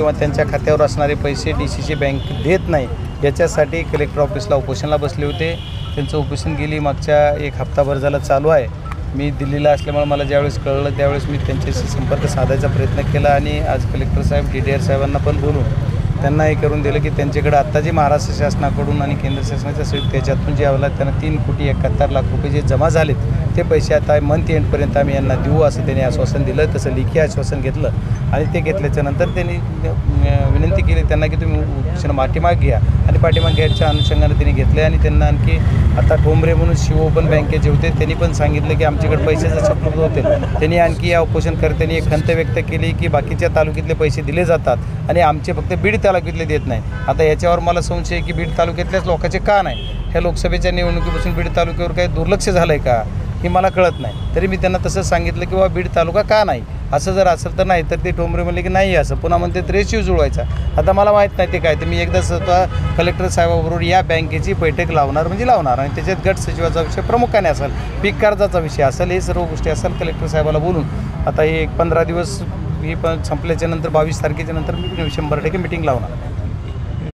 किंवा त्यांच्या खात्यावर असणारे पैसे DCची बँक देत नाही, याच्यासाठी कलेक्टर ऑफिसला उपोषणाला बसले होते। त्यांचं उपोषण गेली मागच्या 1 हप्ताभर झालं चालू आहे। मी दिल्लीला असल्यामुळे मला ज्यावेळेस कळलं त्यावेळेस मी त्यांच्याशी संपर्क साधायचा प्रयत्न केला आणि आज कलेक्टर साहेब DDR साहेबांना पण बोलून त्यांना हे करून दिलं की त्यांच्याकडे आत्ता जे महाराष्ट्र शासनाकडून आणि केंद्र शासनाच्या संयुक्त याच्यातून जे आला त्यांना 3,71,00,000 रुपये जे जमा झालेत ते पैसे आता मंथ एंडपर्यंत आम्ही यांना देऊ असं त्यांनी आश्वासन दिलं। तसं लेखी आश्वासन घेतलं आणि ते घेतल्याच्यानंतर त्यांनी विनंती केली त्यांना की तुम्ही उपोषण पाठीमाग घ्या आणि पाठीमाग घ्यायच्या अनुषंगाने त्यांनी घेतले आणि त्यांना आणखी आता ठोंबरे म्हणून शिव पण बँकेचे होते त्यांनी पण सांगितलं की आमच्याकडे पैसे जसे उपलब्ध होते त्यांनी आणखी या उपोषणकर्त्यांनी एक खंत व्यक्त केली की बाकीच्या तालुक्यातले पैसे दिले जातात आणि आमचे फक्त बीड तालुक्यातले देत नाही। आता याच्यावर मला संशय आहे की बीड तालुक्यातल्याच लोकांचे का नाही, ह्या लोकसभेच्या निवडणुकीपासून बीड तालुक्यावर काही दुर्लक्ष झालं आहे का हे मला कळत नाही। तरी मी त्यांना तसं सांगितलं की बाबा बीड तालुका का नाही, असं जर असेल तर नाही, तर ते ठोंबरे म्हणले की नाही असं पुन्हा म्हणते रेशिओ जुळवायचा। आता मला माहीत नाही ते काय, तर मी एकदा स्वतः कलेक्टर साहेबाबरोबर या बँकेची बैठक लावणार म्हणजे लावणार आणि त्याच्यात गट सचिवाचा विषय प्रामुख्याने असेल, पीक कर्जाचा विषय असेल, हे सर्व गोष्टी असेल कलेक्टर साहेबाला बोलून आता हे 15 दिवस ही पण संपल्याच्या नंतर 22 तारखेच्या नंतर मी 100% मीटिंग लावणार।